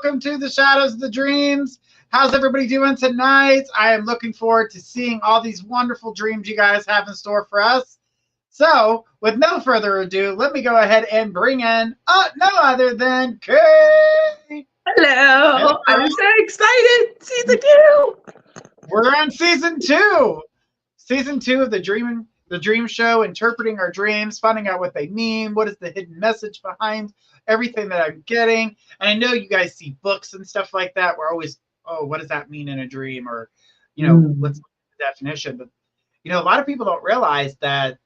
welcome to the Shadows of the Dreams. How's everybody doing tonight? I am looking forward to seeing all these wonderful dreams you guys have in store for us. So, with no further ado, let me go ahead and bring in no other than Kay. Hello. I'm so excited. Season 2. We're on season 2. Season 2 of the Dream Show, interpreting our dreams, finding out what they mean, what is the hidden message behind everything that I'm getting. And I know you guys see books and stuff like that. We're always, oh, what does that mean in a dream? Or, let's look at the definition. But, a lot of people don't realize that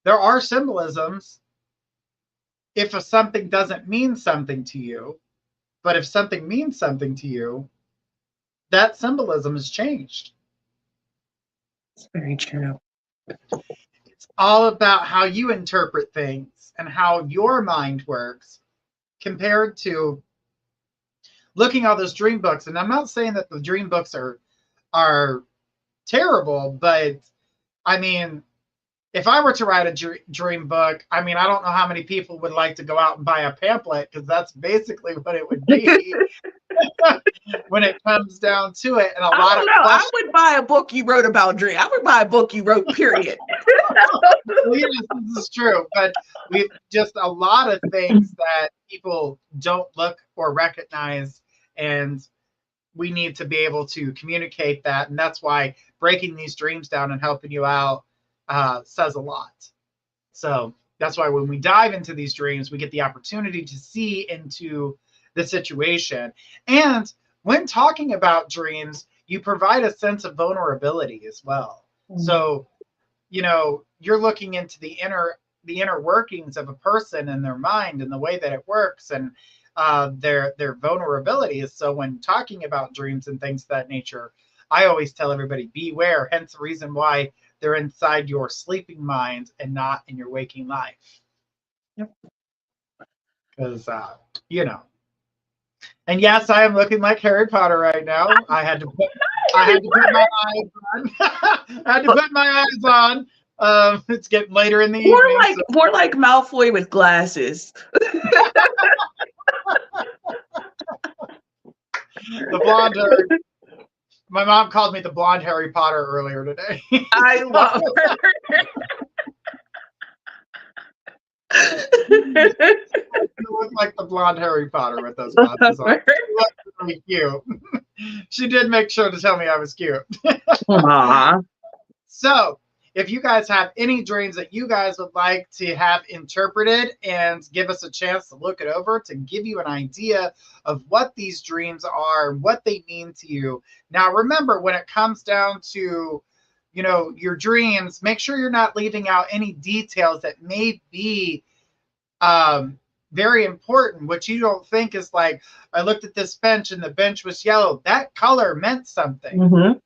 there are symbolisms if something doesn't mean something to you. But if something means something to you, that symbolism has changed. It's very true. It's all about how you interpret things and how your mind works compared to looking at all those dream books. And I'm not saying that the dream books are terrible, but I mean, if I were to write a dream book, I mean, I don't know how many people would like to go out and buy a pamphlet, because that's basically what it would be when it comes down to it. And I would buy a book you wrote about dream. I would buy a book you wrote, period. Yes, this is true. But we've just a lot of things that people don't look or recognize, and we need to be able to communicate that. And that's why breaking these dreams down and helping you out says a lot. So that's why when we dive into these dreams, we get the opportunity to see into the situation. And when talking about dreams, you provide a sense of vulnerability as well. Mm-hmm. So, you're looking into the inner workings of a person and their mind and the way that it works and their vulnerabilities. So when talking about dreams and things of that nature, I always tell everybody, beware. Hence the reason why they're inside your sleeping mind and not in your waking life. Yep. Because, And yes, I am looking like Harry Potter right now. I had to put my eyes on. I had to put my eyes on. It's getting later in the evening. More like Malfoy with glasses. The blonde hair. My mom called me the blonde Harry Potter earlier today. I love her. You look like the blonde Harry Potter with those glasses on. You look really cute. She did make sure to tell me I was cute. Aww. So, if you guys have any dreams that you guys would like to have interpreted and give us a chance to look it over, to give you an idea of what these dreams are, what they mean to you. Now, remember, when it comes down to, your dreams, make sure you're not leaving out any details that may be very important, which you don't think is like, I looked at this bench and the bench was yellow. That color meant something. Mm-hmm.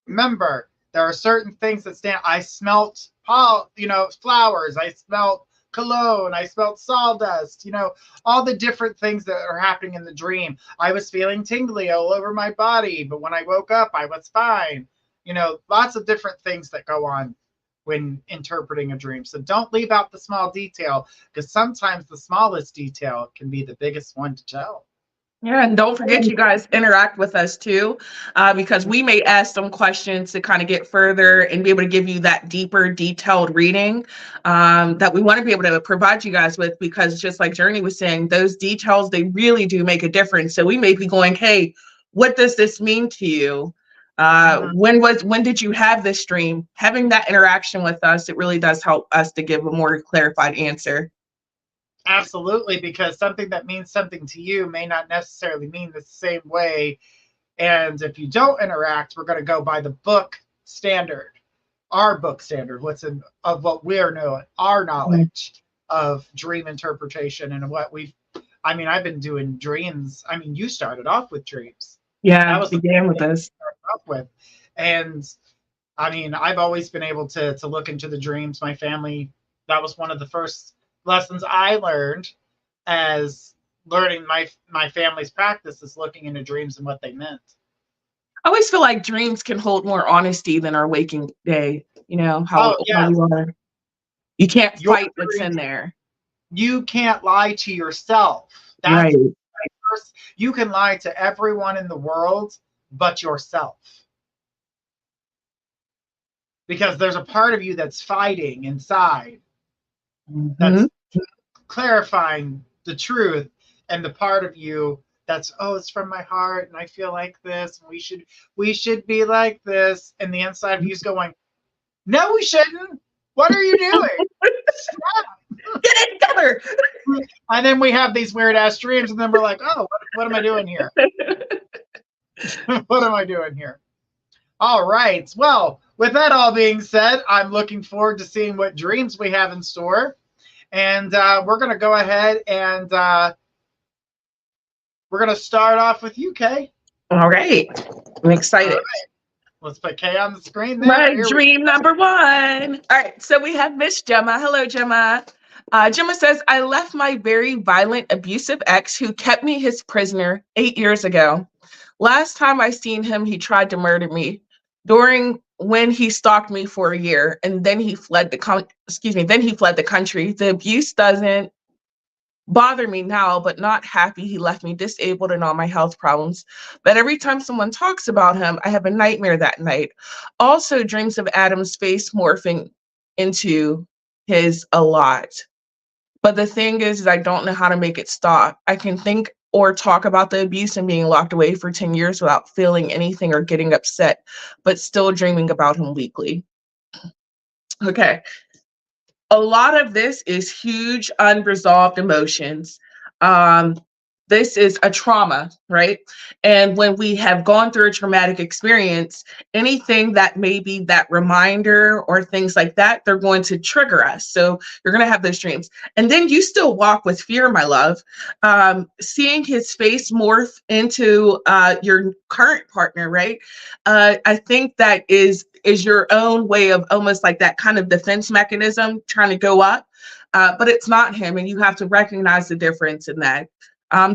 Remember, there are certain things that stand. I smelt, flowers. I smelt cologne. I smelt sawdust. All the different things that are happening in the dream. I was feeling tingly all over my body, but when I woke up, I was fine. Lots of different things that go on when interpreting a dream. So don't leave out the small detail, because sometimes the smallest detail can be the biggest one to tell. Yeah, and don't forget, you guys interact with us too, because we may ask some questions to kind of get further and be able to give you that deeper, detailed reading that we want to be able to provide you guys with, because just like Journey was saying, those details, they really do make a difference. So we may be going, hey, what does this mean to you? When did you have this dream? Having that interaction with us, it really does help us to give a more clarified answer. Absolutely, because something that means something to you may not necessarily mean the same way. And if you don't interact, we're going to go by the book standard, our book standard, of what we are knowing, our knowledge of dream interpretation and what I've been doing dreams. You started off with dreams. Yeah, that was began with us. And I've always been able to look into the dreams. My family, that was one of the first lessons I learned as learning my family's practice, is looking into dreams and what they meant. I always feel like dreams can hold more honesty than our waking day. How you are. You can't fight what's in there. You can't lie to yourself. That's right. what I You can lie to everyone in the world but yourself. Because there's a part of you that's fighting inside, that's clarifying the truth, and the part of you that's, oh, it's from my heart and I feel like this and we should be like this, and the inside of you's going, no, we shouldn't. What are you doing? Get it together. And then we have these weird ass dreams, and then we're like, oh, what am I doing here? What am I doing here? All right. Well, with that all being said, I'm looking forward to seeing what dreams we have in store. And we're going to go ahead and we're going to start off with you, Kay. All right. I'm excited. Let's put Kay on the screen there. Right, dream number one. All right, so we have Miss Gemma. Hello, Gemma. Gemma says, I left my very violent, abusive ex who kept me his prisoner 8 years ago. Last time I seen him, he tried to murder me. During when he stalked me for a year, and then he fled the country. The abuse doesn't bother me now, but not happy he left me disabled and all my health problems. But every time someone talks about him, I have a nightmare that night. Also dreams of Adam's face morphing into his a lot. But the thing is I don't know how to make it stop. I can think or talk about the abuse and being locked away for 10 years without feeling anything or getting upset, but still dreaming about him weekly. Okay. A lot of this is huge unresolved emotions. This is a trauma, right? And when we have gone through a traumatic experience, anything that may be that reminder or things like that, they're going to trigger us. So you're going to have those dreams. And then you still walk with fear, my love. Seeing his face morph into your current partner, right? I think that is your own way of almost like that kind of defense mechanism trying to go up. But it's not him, and you have to recognize the difference in that.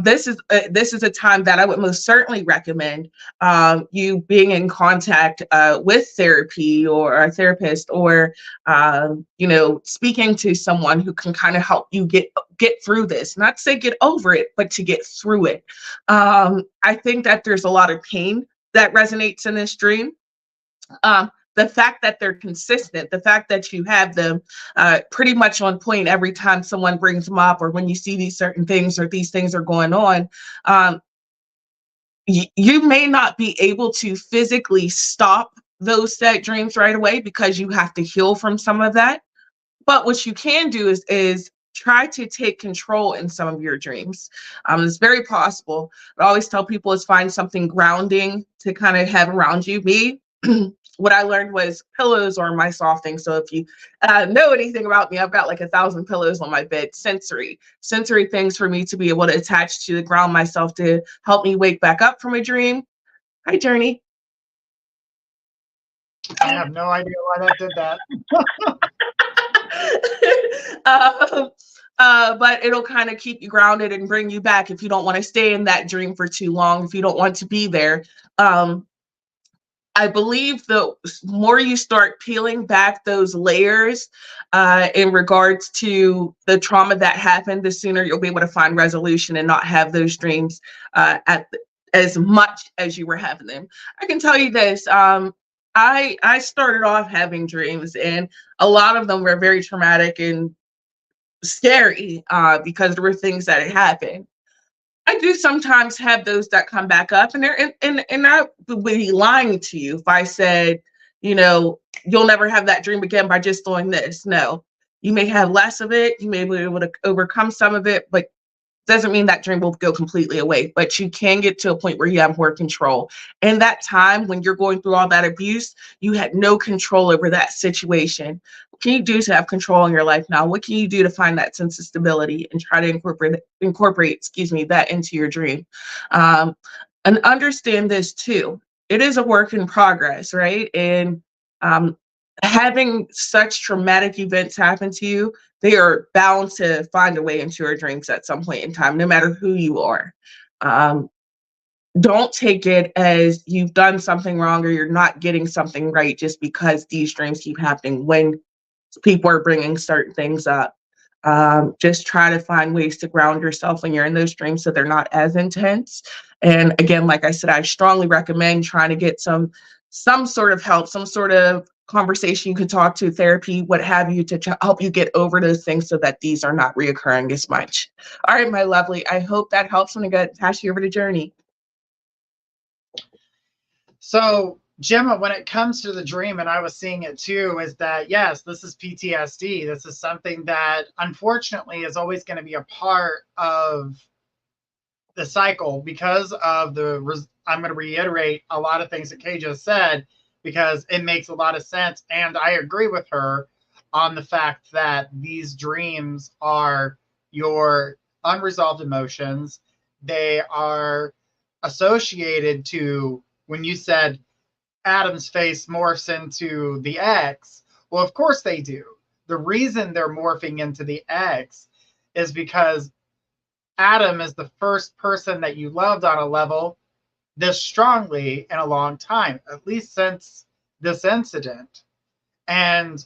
This is a time that I would most certainly recommend you being in contact with therapy or a therapist, or speaking to someone who can kind of help you get through this. Not to say get over it, but to get through it. I think that there's a lot of pain that resonates in this dream. The fact that they're consistent, the fact that you have them pretty much on point every time someone brings them up, or when you see these certain things or these things are going on, you may not be able to physically stop those set dreams right away because you have to heal from some of that. But what you can do is try to take control in some of your dreams. It's very possible. I always tell people is find something grounding to kind of have around you. Me, what I learned was pillows are my soft thing. So if you know anything about me, I've got like 1,000 pillows on my bed, sensory things for me to be able to attach to ground myself to help me wake back up from a dream. Hi, Journey. I have no idea why that did that. But it'll kind of keep you grounded and bring you back if you don't want to stay in that dream for too long, if you don't want to be there. I believe the more you start peeling back those layers in regards to the trauma that happened, the sooner you'll be able to find resolution and not have those dreams as much as you were having them. I can tell you this. I started off having dreams, and a lot of them were very traumatic and scary because there were things that had happened. I do sometimes have those that come back up, and I would be lying to you if I said, you'll never have that dream again by just doing this. No, you may have less of it. You may be able to overcome some of it, but doesn't mean that dream will go completely away. But you can get to a point where you have more control. In that time, when you're going through all that abuse, you had no control over that situation. What can you do to have control in your life now? What can you do to find that sense of stability and try to incorporate that into your dream? And understand this too. It is a work in progress, right? And having such traumatic events happen to you, they are bound to find a way into your dreams at some point in time, no matter who you are. Don't take it as you've done something wrong or you're not getting something right just because these dreams keep happening when people are bringing certain things up. Just try to find ways to ground yourself when you're in those dreams so they're not as intense. And again, like I said, I strongly recommend trying to get some sort of help, some sort of conversation you can talk to, therapy, what have you, to help you get over those things so that these are not reoccurring as much. All right, my lovely. I hope that helps. I'm going to pass you over to Journey. So, Gemma, when it comes to the dream, and I was seeing it too, is that yes, this is PTSD. This is something that unfortunately is always going to be a part of the cycle because of I'm going to reiterate a lot of things that Kay just said because it makes a lot of sense. And I agree with her on the fact that these dreams are your unresolved emotions. They are associated to when you said Adam's face morphs into the X. Well, of course they do. The reason they're morphing into the X is because Adam is the first person that you loved on a level this strongly in a long time, at least since this incident. And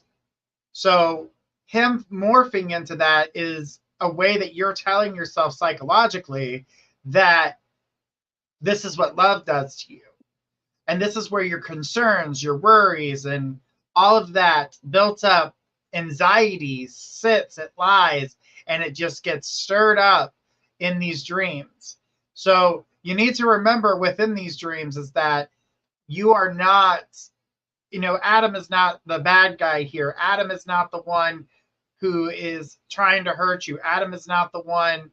so him morphing into that is a way that you're telling yourself psychologically that this is what love does to you. And this is where your concerns, your worries, and all of that built up anxiety sits, it lies, and it just gets stirred up in these dreams. So you need to remember within these dreams is that you are not, Adam is not the bad guy here. Adam is not the one who is trying to hurt you. Adam is not the one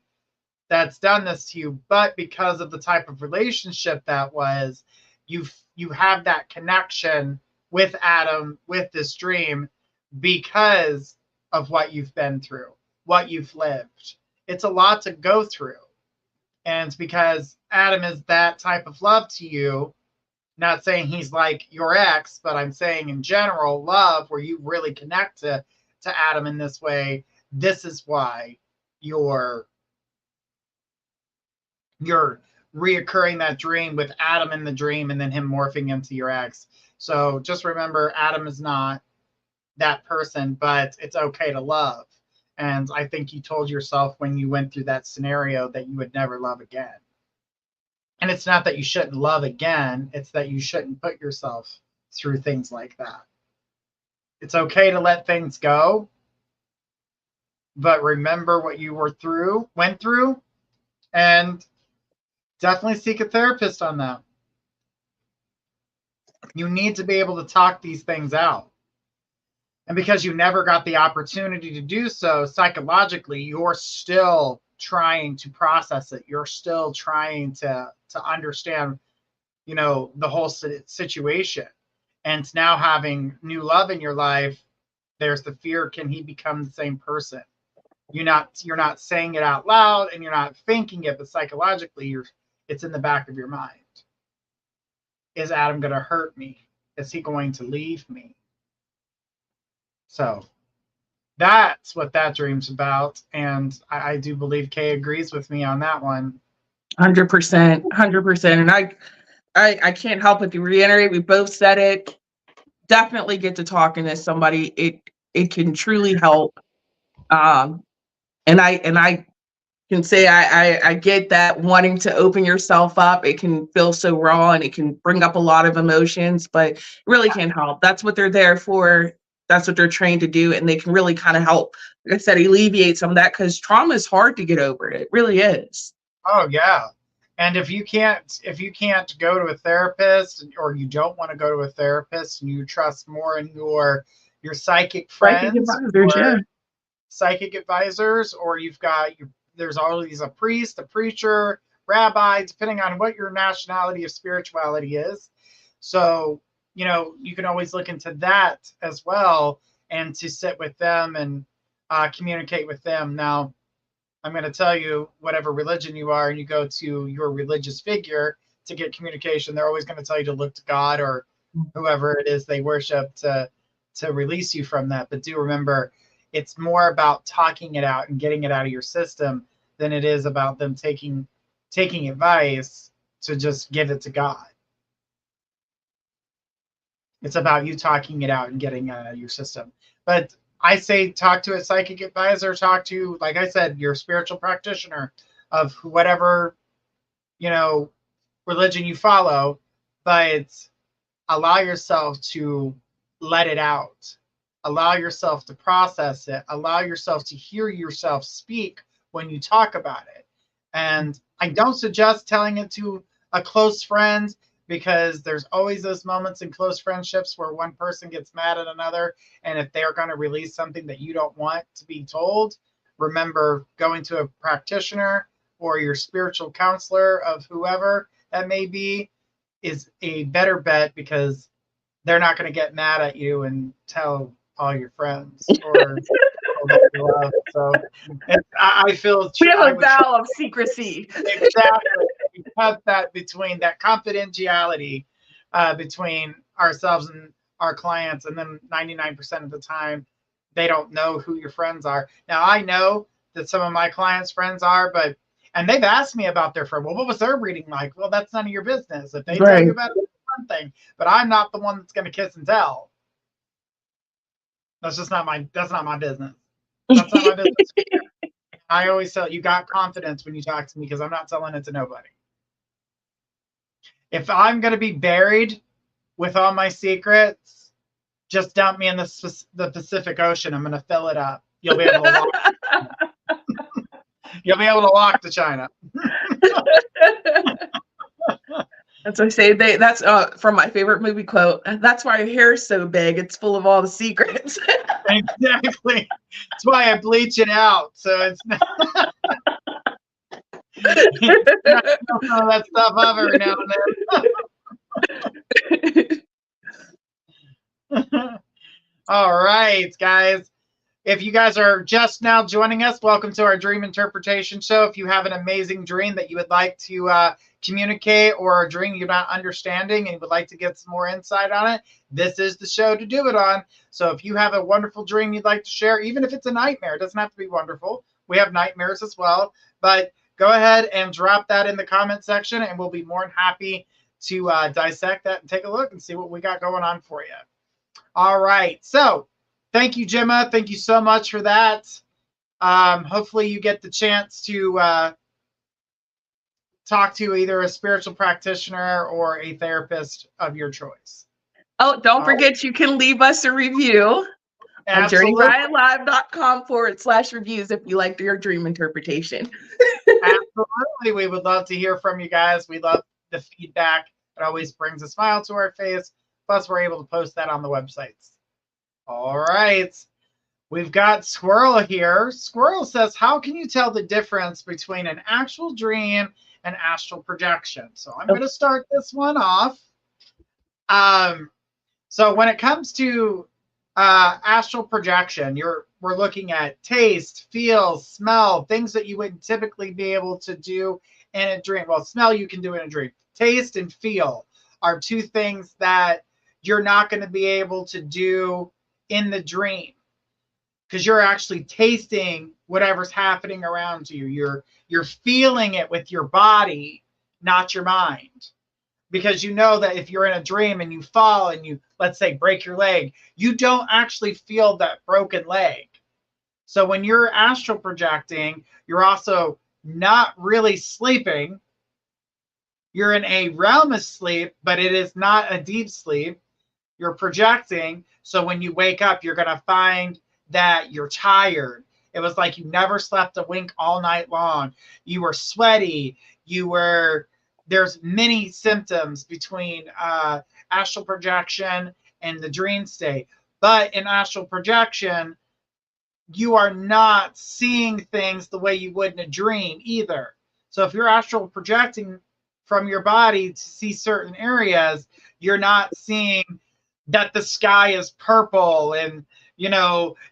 that's done this to you, but because of the type of relationship that was, you have that connection with Adam, with this dream, because of what you've been through, what you've lived. It's a lot to go through. And because Adam is that type of love to you, not saying he's like your ex, but I'm saying in general, love, where you really connect to Adam in this way, this is why you're reoccurring that dream with Adam in the dream and then him morphing into your ex. So just remember, Adam is not that person, but it's okay to love. And I think you told yourself when you went through that scenario that you would never love again. And it's not that you shouldn't love again, it's that you shouldn't put yourself through things like that. It's okay to let things go, but remember what you went through, and definitely seek a therapist on that. You need to be able to talk these things out. And because you never got the opportunity to do so, psychologically, you're still trying to process it. You're still trying to understand, the whole situation. And now having new love in your life, there's the fear, can he become the same person? You're not saying it out loud and you're not thinking it, but psychologically it's in the back of your mind. Is Adam going to hurt me? Is he going to leave me? So that's what that dream's about. And I do believe Kay agrees with me on that one. 100%, 100%. And I can't help but to reiterate, we both said it. Definitely get to talking to somebody. It can truly help. And I can say I get that wanting to open yourself up. It can feel so raw and it can bring up a lot of emotions, but it really can help. That's what they're there for. That's what they're trained to do. And they can really kind of help, like I said, alleviate some of that, because trauma is hard to get over. It really is. Oh yeah. And if you can't go to a therapist, or you don't want to go to a therapist and you trust more in your psychic friends, psychic advisors, or there's always a priest, a preacher, rabbi, depending on what your nationality of spirituality is. So, you can always look into that as well, and to sit with them and communicate with them. Now, I'm going to tell you, whatever religion you are, and you go to your religious figure to get communication, they're always going to tell you to look to God or whoever it is they worship to release you from that. But do remember, it's more about talking it out and getting it out of your system than it is about them taking advice to just give it to God. It's about you talking it out and getting it out of your system. But I say talk to a psychic advisor, talk to, like I said, your spiritual practitioner of whatever, you know, religion you follow, but allow yourself to let it out. Allow yourself to process it. Allow yourself to hear yourself speak when you talk about it. And I don't suggest telling it to a close friend, because there's always those moments in close friendships where one person gets mad at another. And if they're going to release something that you don't want to be told, remember, going to a practitioner or your spiritual counselor of whoever that may be is a better bet, because they're not going to get mad at you and tell all your friends or people that you love. So I feel We have a vow of secrecy. Exactly. We have that between that confidentiality between ourselves and our clients, and then 99% of the time they don't know who your friends are. Now I know that some of my clients' friends are, but and they've asked me about their friend. Well, what was their reading like? Well, that's none of your business. If they tell you about it, it's one thing, but I'm not the one that's going to kiss and tell. That's not my business. That's not my business. I always tell you, got confidence when you talk to me, because I'm not telling it to nobody. If I'm going to be buried with all my secrets, just dump me in the Pacific Ocean. I'm going to fill it up. You'll be able to walk. You'll be able to walk to China. That's what I say. That's from my favorite movie quote. That's why your hair is so big. It's full of all the secrets. Exactly. That's why I bleach it out. So it's not all that stuff up every now and then. All right, guys. If you guys are just now joining us, welcome to our Dream Interpretation Show. If you have an amazing dream that you would like to communicate, or a dream you're not understanding and you would like to get some more insight on it, this is the show to do it on. So if you have a wonderful dream you'd like to share, even if it's a nightmare, it doesn't have to be wonderful. We have nightmares as well. But go ahead and drop that in the comment section, and we'll be more than happy to dissect that and take a look and see what we got going on for you. All right. So thank you, Gemma. Thank you so much for that. Hopefully you get the chance to talk to either a spiritual practitioner or a therapist of your choice. Oh, don't forget, you can leave us a review on journeybylive.com/reviews if you liked your dream interpretation. Absolutely. We would love to hear from you guys. We love the feedback. It always brings a smile to our face. Plus, we're able to post that on the websites. All right. We've got Squirrel here. Squirrel says, how can you tell the difference between an actual dream and astral projection? So I'm going to start this one off. So when it comes to astral projection, we're looking at taste, feel, smell, things that you wouldn't typically be able to do in a dream. Well, smell you can do in a dream. Taste and feel are two things that you're not going to be able to do in the dream, because you're actually tasting whatever's happening around you. You're feeling it with your body, not your mind. Because you know that if you're in a dream and you fall and you, let's say, break your leg, you don't actually feel that broken leg. So when you're astral projecting, you're also not really sleeping. You're in a realm of sleep, but it is not a deep sleep. You're projecting. So when you wake up, you're going to find that you're tired. It was like you never slept a wink all night long. You were sweaty. There's many symptoms between astral projection and the dream state. But in astral projection, you are not seeing things the way you would in a dream either. So if you're astral projecting from your body to see certain areas, you're not seeing that the sky is purple and,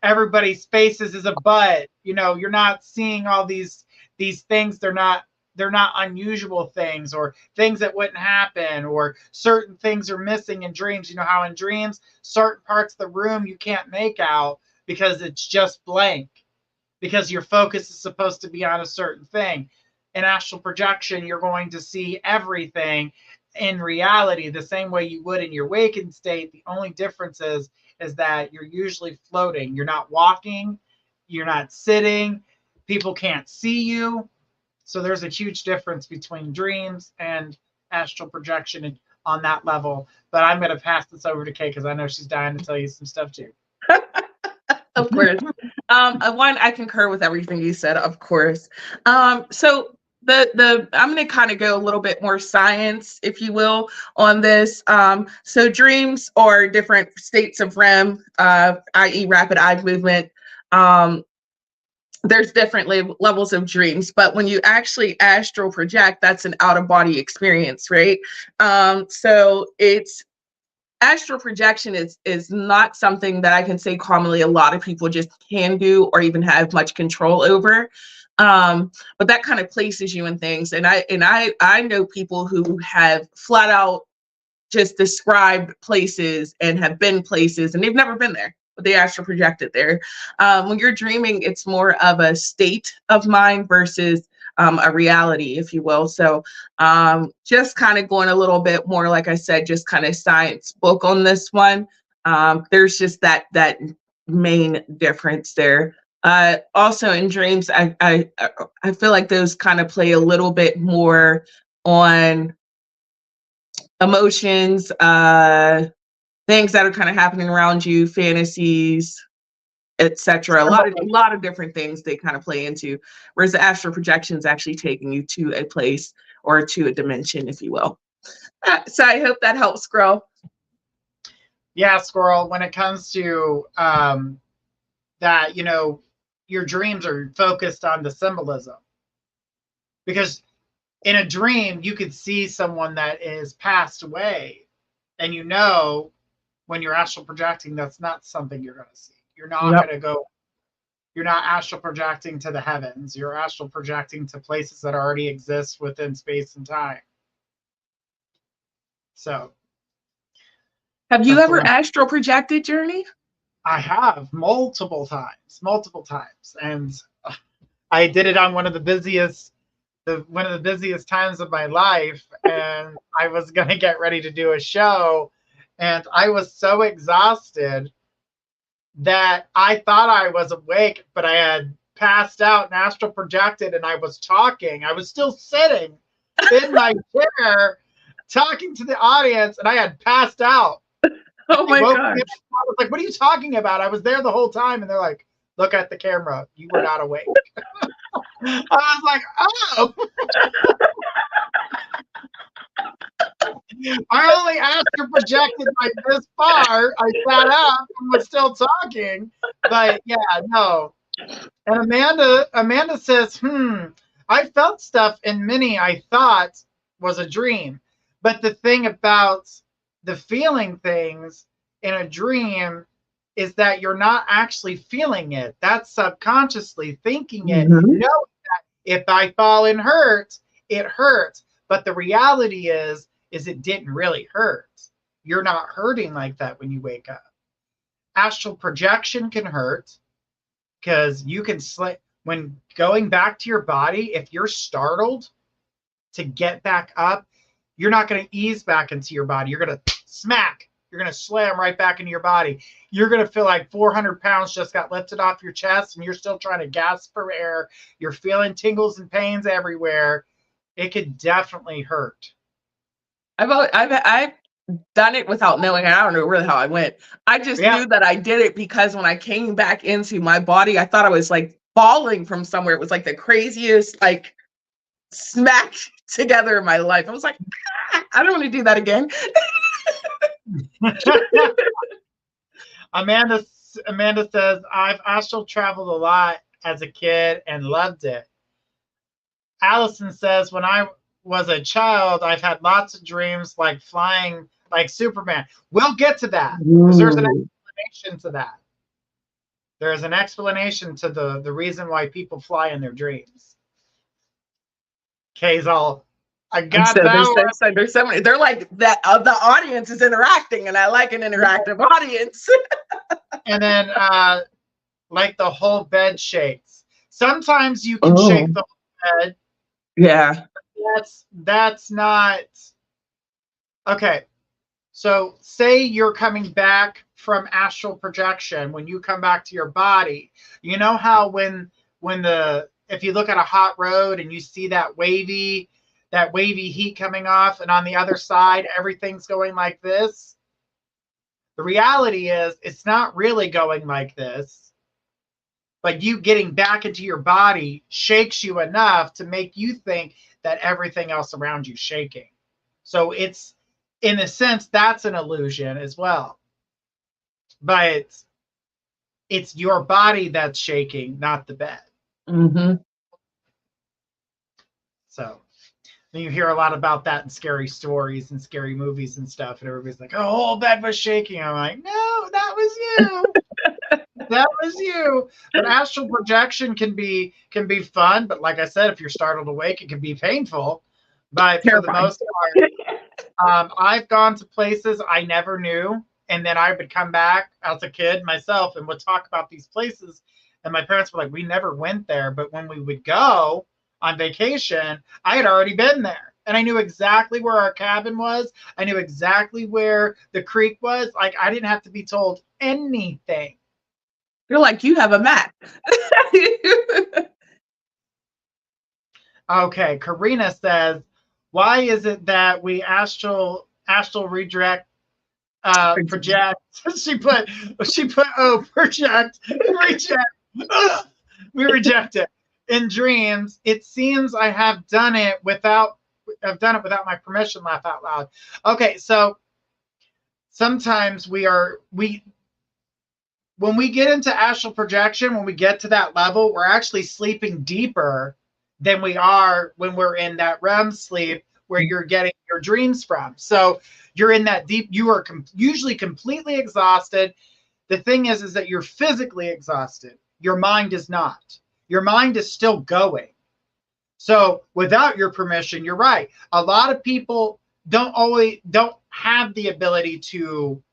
everybody's faces is a butt. You're not seeing all these things. They're not unusual things, or things that wouldn't happen, or certain things are missing in dreams. You know how in dreams, certain parts of the room you can't make out because it's just blank, because your focus is supposed to be on a certain thing. In astral projection, you're going to see everything, in reality the same way you would in your waking state. The only difference is that you're usually floating. You're not walking, you're not sitting, people can't see you. So there's a huge difference between dreams and astral projection on that level. But I'm going to pass this over to Kay because I know she's dying to tell you some stuff too. Of course. One, I concur with everything you said, of course. So the I'm going to kind of go a little bit more science, if you will, on this. So dreams are different states of REM, i.e. rapid eye movement. There's different levels of dreams, but when you actually astral project, that's an out of body experience, right? So it's astral projection is not something that I can say commonly a lot of people just can do or even have much control over. But that kind of places you in things. And I know people who have flat out just described places and have been places and they've never been there, but they astral projected there. When you're dreaming, it's more of a state of mind versus a reality, if you will. So just kind of going a little bit more, like I said, just kind of science book on this one. There's just that main difference there. Also in dreams, I feel like those kind of play a little bit more on emotions, things that are kind of happening around you, fantasies, etc. A lot of different things they kind of play into, whereas the astral projection is actually taking you to a place or to a dimension, if you will. So I hope that helps, Squirrel. Yeah, Squirrel. When it comes to that, your dreams are focused on the symbolism, because in a dream you could see someone that is passed away, and when you're astral projecting, that's not something you're going to see. You're not going to go, you're not astral projecting to the heavens. You're astral projecting to places that already exist within space and time. So. Have you ever astral projected, Journey? I have multiple times. And I did it on one of the busiest times of my life. And I was going to get ready to do a show. And I was so exhausted that I thought I was awake, but I had passed out and astral projected, and I was talking. I was still sitting in my chair talking to the audience, and I had passed out. Oh my God. I was like, what are you talking about? I was there the whole time. And they're like, look at the camera. You were not awake. I was like, oh. I only astral projected like this far. I sat up and was still talking. But yeah, no. And Amanda says, I felt stuff in Minnie I thought was a dream. But the thing about the feeling things in a dream is that you're not actually feeling it. That's subconsciously thinking it. Mm-hmm. You know that if I fall and hurt, it hurts. But the reality is it didn't really hurt. You're not hurting like that when you wake up. Astral projection can hurt because you can when going back to your body, if you're startled to get back up, you're not going to ease back into your body. You're going to smack. You're going to slam right back into your body. You're going to feel like 400 pounds just got lifted off your chest and you're still trying to gasp for air. You're feeling tingles and pains everywhere. It could definitely hurt. I've done it without knowing. I don't know really how I went. I just knew that I did it because when I came back into my body, I thought I was like falling from somewhere. It was like the craziest like smack together in my life. I was like, I don't want to do that again. Amanda says, I've astral traveled a lot as a kid and loved it. Allison says, when I was a child, I've had lots of dreams like flying like Superman. We'll get to that because there's an explanation to that. There's an explanation to the reason why people fly in their dreams. Kay's all, I got that. There's so many. They're like that. The audience is interacting, and I like an interactive audience. And then, like the whole bed shakes. Sometimes you can shake the whole bed. Yeah. That's not Okay. So say you're coming back from astral projection. When you come back to your body, you know how when the if you look at a hot road and you see that wavy heat coming off, and on the other side everything's going like this. The reality is it's not really going like this, but you getting back into your body shakes you enough to make you think that everything else around you shaking. So it's, in a sense, that's an illusion as well. But it's your body that's shaking, not the bed. Mm-hmm. So you hear a lot about that in scary stories and scary movies and stuff, and everybody's like, "Oh, the whole bed was shaking." I'm like, "No, that was you. That was you." But astral projection can be fun, but like I said, if you're startled awake, it can be painful. But for the Terrifying. most part, I've gone to places I never knew, and then I would come back as a kid myself and would talk about these places. And my parents were like, "We never went there," but when we would go on vacation, I had already been there. And I knew exactly where our cabin was. I knew exactly where the creek was. Like, I didn't have to be told anything. You're like, you have a map. Okay, Karina says, why is it that we astral redirect project? she put project reject. Ugh, we reject it. In dreams, it seems I've done it without my permission. Laugh out loud. Okay, so sometimes when we get into astral projection, when we get to that level, we're actually sleeping deeper than we are when we're in that REM sleep where you're getting your dreams from. So you're in that deep, you are usually completely exhausted. The thing is that you're physically exhausted. Your mind is not. Your mind is still going. So without your permission, you're right. A lot of people don't have the ability to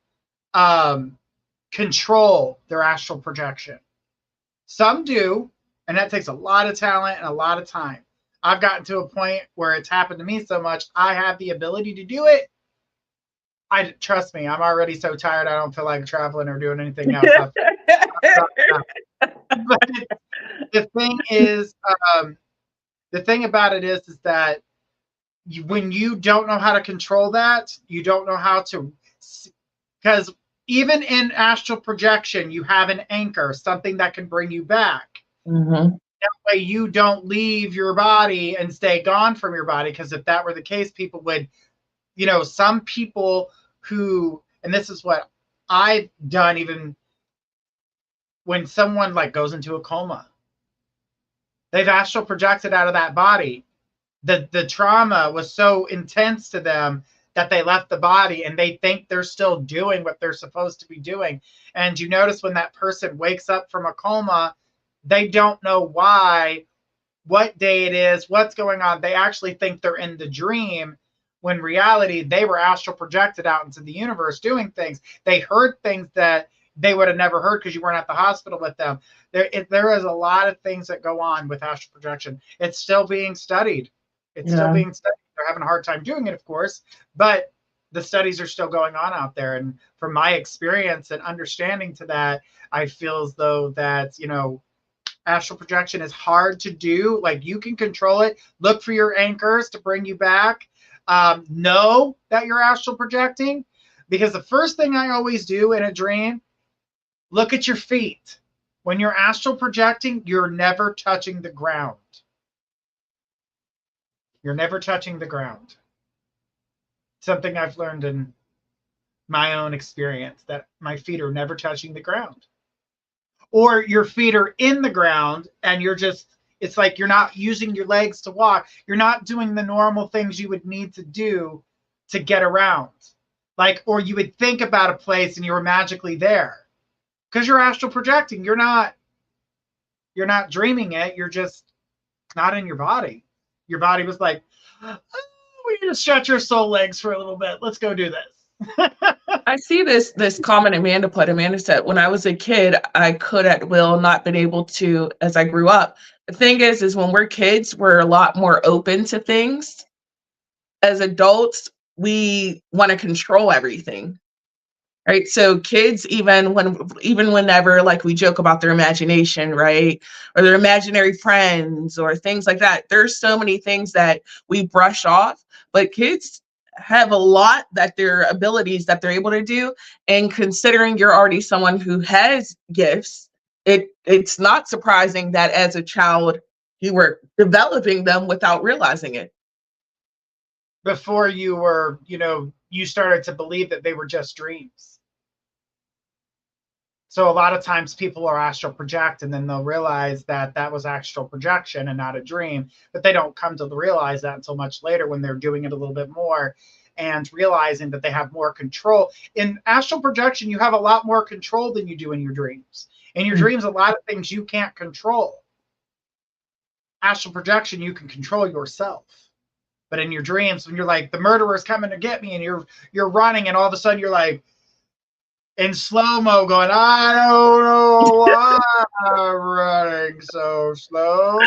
control their astral projection. Some do, and that takes a lot of talent and a lot of time. I've gotten to a point where it's happened to me so much, I have the ability to do it. Trust me, I'm already so tired, I don't feel like traveling or doing anything else. But the thing is, the thing about it is that when you don't know how to control that, you don't know how to, because even in astral projection, you have an anchor, something that can bring you back. Mm-hmm. That way you don't leave your body and stay gone from your body. Because if that were the case, people would, some people who, and this is what I've done, even when someone like goes into a coma, they've astral projected out of that body. The trauma was so intense to them that they left the body and they think they're still doing what they're supposed to be doing. And you notice when that person wakes up from a coma, they don't know why, what day it is, what's going on. They actually think they're in the dream, when in reality, they were astral projected out into the universe doing things. They heard things that they would have never heard because you weren't at the hospital with them. There is a lot of things that go on with astral projection. It's still being studied. It's still being studied. They're having a hard time doing it, of course, but the studies are still going on out there. And from my experience and understanding to that, I feel as though that, astral projection is hard to do. Like, you can control it. Look for your anchors to bring you back. Know that you're astral projecting, because the first thing I always do in a dream, look at your feet. When you're astral projecting, you're never touching the ground. You're never touching the ground. Something I've learned in my own experience, that my feet are never touching the ground. Or your feet are in the ground and it's like you're not using your legs to walk. You're not doing the normal things you would need to do to get around. Like, or you would think about a place and you were magically there. Because you're astral projecting. You're not dreaming it. You're just not in your body. Your body was like, oh, we need to stretch your soul legs for a little bit. Let's go do this. I see this comment Amanda put. Amanda said, when I was a kid, I could at will, not been able to as I grew up. The thing is when we're kids, we're a lot more open to things. As adults, we want to control everything. Right. So kids, even whenever like we joke about their imagination, right? Or their imaginary friends or things like that. There's so many things that we brush off, but kids have a lot that their abilities that they're able to do. And considering you're already someone who has gifts, it's not surprising that as a child you were developing them without realizing it. Before you were, you started to believe that they were just dreams. So a lot of times people are astral project and then they'll realize that that was astral projection and not a dream, but they don't come to realize that until much later when they're doing it a little bit more and realizing that they have more control. In astral projection, you have a lot more control than you do in your dreams. In your dreams, a lot of things you can't control. Astral projection, you can control yourself. But in your dreams, when you're like, the murderer's coming to get me, and you're running, and all of a sudden you're like, in slow-mo going, I don't know why I'm running so slow.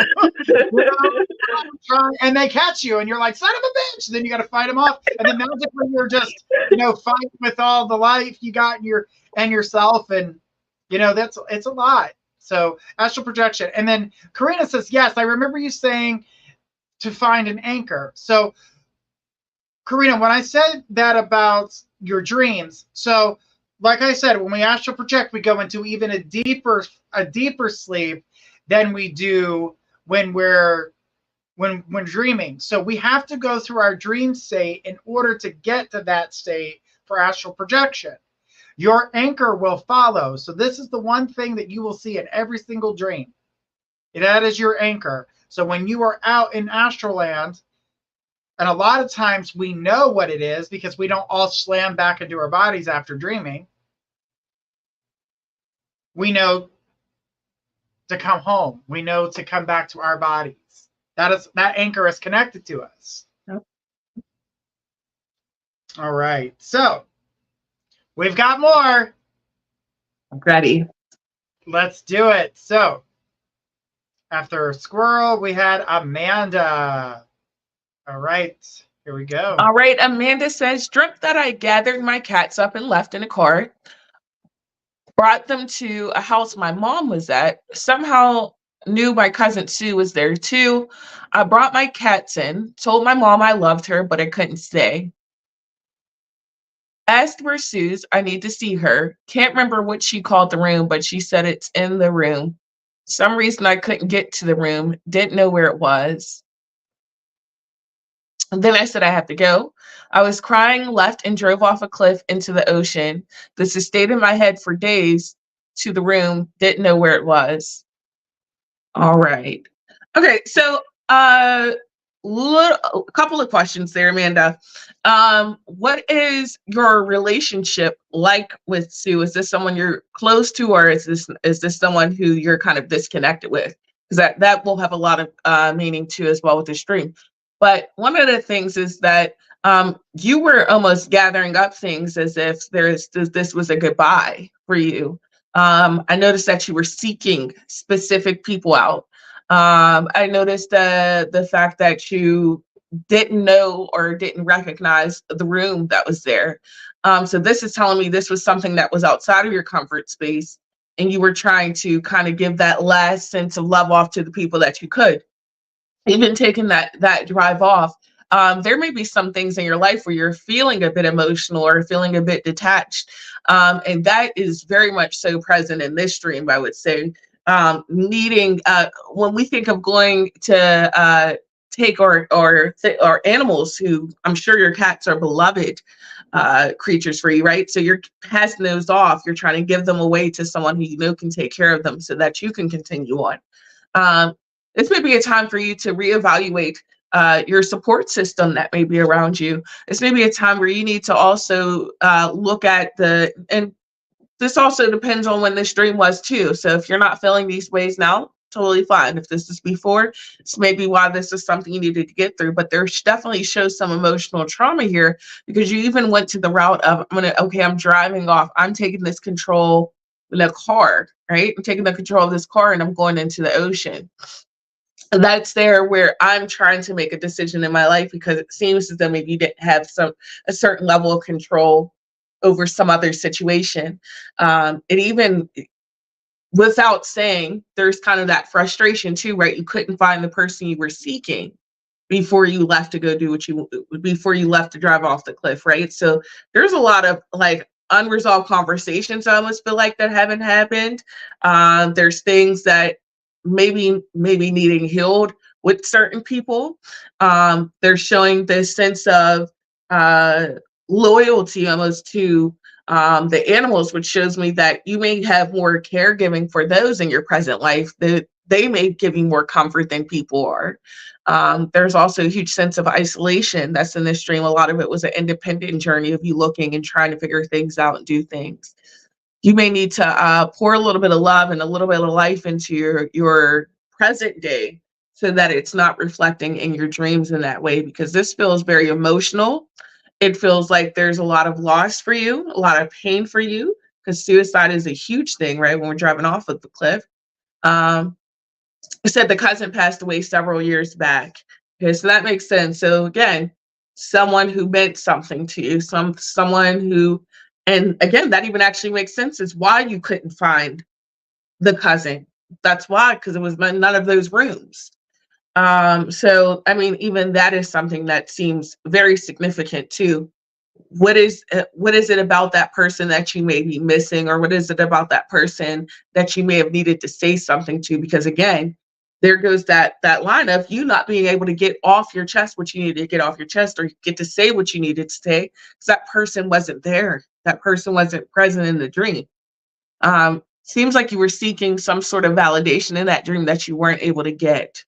And they catch you, and you're like, son of a bitch. And then you got to fight them off. And then magically you're just, fighting with all the life you got in yourself. And, it's a lot. So astral projection. And then Karina says, yes, I remember you saying to find an anchor. So Karina, when I said that about your dreams, so like I said, when we astral project, we go into even a deeper sleep than we do when dreaming. So we have to go through our dream state in order to get to that state for astral projection. Your anchor will follow. So this is the one thing that you will see in every single dream. That is your anchor. So when you are out in astral land, and a lot of times we know what it is because we don't all slam back into our bodies after dreaming. We know to come home. We know to come back to our bodies. That anchor is connected to us. Yep. All right. So we've got more. I'm ready. Let's do it. So after Squirrel, we had Amanda. All right, here we go. All right, Amanda says, dreamt that I gathered my cats up and left in a car, brought them to a house my mom was at, somehow knew my cousin Sue was there too. I brought my cats in, told my mom I loved her, but I couldn't stay. Asked where Sue's, I need to see her. Can't remember what she called the room, but she said it's in the room. Some reason I couldn't get to the room, didn't know where it was. And then I said, I have to go. I was crying, left, and drove off a cliff into the ocean. This has stayed in my head for days. To the room, didn't know where it was. All right. Okay, so a couple of questions there, Amanda. What is your relationship like with Sue? Is this someone you're close to, or is this someone who you're kind of disconnected with? Because that will have a lot of meaning too as well with the stream. But one of the things is that you were almost gathering up things as if this was a goodbye for you. I noticed that you were seeking specific people out. I noticed the fact that you didn't know or didn't recognize the room that was there. So this is telling me this was something that was outside of your comfort space, and you were trying to kind of give that last sense of love off to the people that you could. Even taking that drive off, there may be some things in your life where you're feeling a bit emotional or feeling a bit detached. And that is very much so present in this stream, I would say. Needing, when we think of going to take or animals who, I'm sure your cats are beloved creatures for you, right? So you're passing those off. You're trying to give them away to someone who you know can take care of them so that you can continue on. This may be a time for you to reevaluate your support system that may be around you. This may be a time where you need to also look at and this also depends on when this dream was too. So if you're not feeling these ways now, totally fine. If this is before, it's maybe why this is something you needed to get through. But there definitely shows some emotional trauma here because you even went to the route of, I'm driving off. I'm taking this control in a car, right? I'm taking the control of this car and I'm going into the ocean. that's there where I'm trying to make a decision in my life because it seems as though maybe you didn't have a certain level of control over some other situation. And even without saying, there's kind of that frustration too, right? You couldn't find the person you were seeking before you left to go do before you left to drive off the cliff, right? So there's a lot of like unresolved conversations I almost feel like that haven't happened. There's things that maybe needing healed with certain people. They're showing this sense of uh, loyalty almost to the animals, which shows me that you may have more caregiving for those in your present life, that they may give you more comfort than people are. There's also a huge sense of isolation that's in this dream. A lot of it was an independent journey of you looking and trying to figure things out and do things. You may need to pour a little bit of love and a little bit of life into your present day so that it's not reflecting in your dreams in that way, because this feels very emotional. It feels like there's a lot of loss for you, a lot of pain for you, because suicide is a huge thing, right? When we're driving off of the cliff. Um, I said the cousin passed away several years back. Okay, so that makes sense. So again, someone who meant something to you, someone who, and again, that even actually makes sense. Is why you couldn't find the cousin. That's why, because it was none of those rooms. So I mean, even that is something that seems very significant too. What is it about that person that you may be missing, or what is it about that person that you may have needed to say something to? Because again, there goes that line of you not being able to get off your chest what you needed to get off your chest, or get to say what you needed to say, because that person wasn't there. That person wasn't present in the dream. Seems like you were seeking some sort of validation in that dream that you weren't able to get.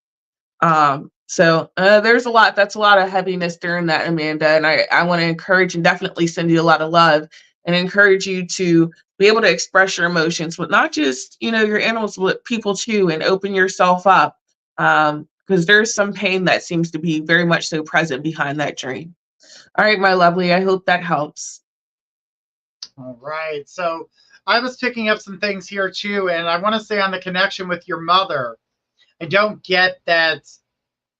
So there's a lot, that's a lot of heaviness during that, Amanda. And I want to encourage and definitely send you a lot of love and encourage you to be able to express your emotions with not just, your animals, but people too, and open yourself up. Because there's some pain that seems to be very much so present behind that dream. All right, my lovely. I hope that helps. All right. So I was picking up some things here too, and I want to say on the connection with your mother, I don't get that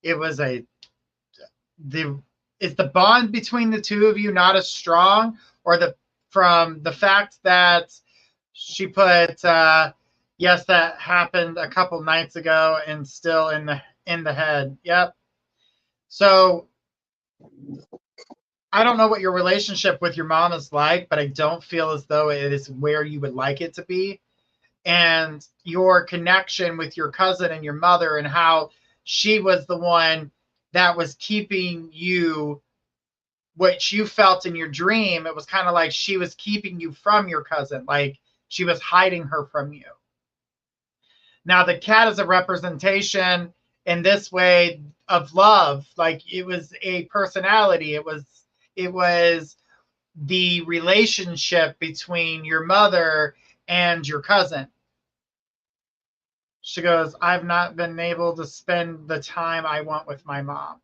it was is the bond between the two of you not as strong, or from the fact that she put yes, that happened a couple nights ago and still in the head. Yep. So I don't know what your relationship with your mom is like, but I don't feel as though it is where you would like it to be. And your connection with your cousin and your mother, and how she was the one that was keeping you, what you felt in your dream, it was kind of like she was keeping you from your cousin, like she was hiding her from you. Now the cat is a representation in this way of love, like it was a personality, it was the relationship between your mother and your cousin. She goes, I've not been able to spend the time I want with my mom.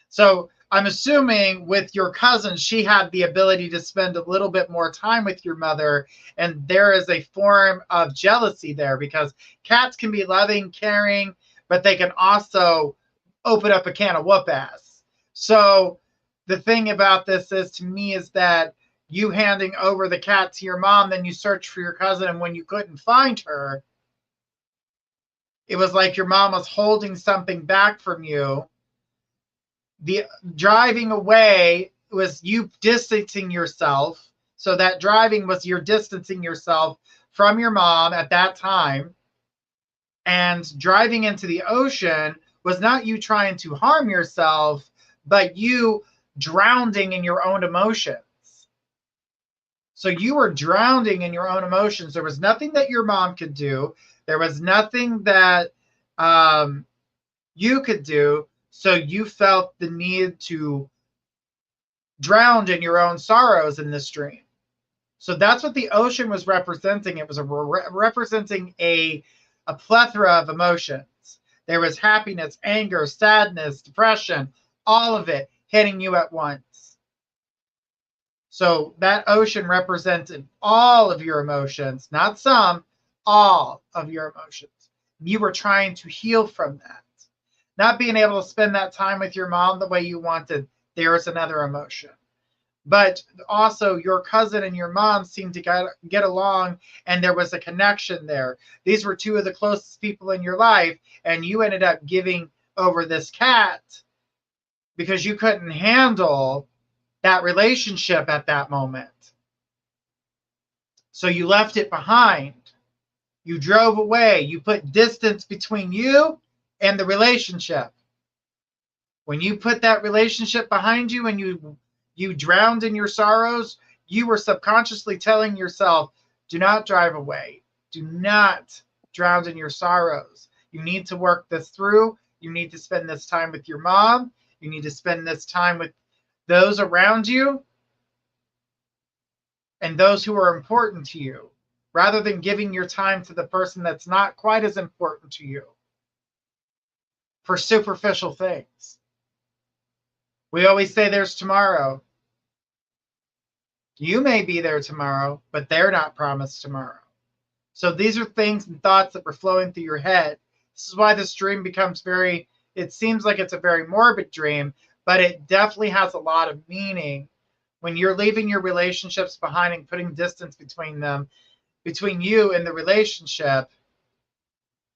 So I'm assuming with your cousin, she had the ability to spend a little bit more time with your mother. And there is a form of jealousy there, because cats can be loving, caring, but they can also open up a can of whoop ass. So the thing about this is, to me, is that you handing over the cat to your mom, then you search for your cousin, and when you couldn't find her, it was like your mom was holding something back from you. The driving away was you distancing yourself. So that driving was you're distancing yourself from your mom at that time. And driving into the ocean was not you trying to harm yourself, but you drowning in your own emotions. So you were drowning in your own emotions. There was nothing that your mom could do. There was nothing that you could do. So you felt the need to drown in your own sorrows in this dream. So that's what the ocean was representing. It was representing a plethora of emotions. There was happiness, anger, sadness, depression, all of it hitting you at once. So that ocean represented all of your emotions, not some, all of your emotions. You were trying to heal from that. Not being able to spend that time with your mom the way you wanted, there is another emotion. But also your cousin and your mom seemed to get along, and there was a connection there. These were two of the closest people in your life, and you ended up giving over this cat because you couldn't handle that relationship at that moment. So you left it behind. You drove away. You put distance between you and the relationship. When you put that relationship behind you and you drowned in your sorrows, you were subconsciously telling yourself, do not drive away. Do not drown in your sorrows. You need to work this through. You need to spend this time with your mom. You need to spend this time with those around you and those who are important to you, rather than giving your time to the person that's not quite as important to you for superficial things. We always say there's tomorrow. You may be there tomorrow, but they're not promised tomorrow. So these are things and thoughts that were flowing through your head. This is why this dream becomes it seems like it's a very morbid dream, but it definitely has a lot of meaning. When you're leaving your relationships behind and putting distance between them, between you and the relationship,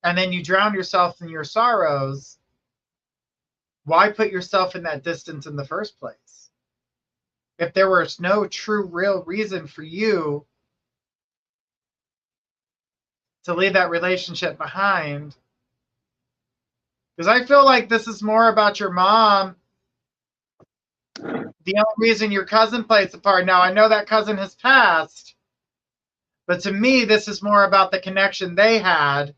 and then you drown yourself in your sorrows, why put yourself in that distance in the first place? If there was no true, real reason for you to leave that relationship behind. Because I feel like this is more about your mom. The only reason your cousin plays a part. Now, I know that cousin has passed, but to me, this is more about the connection they had.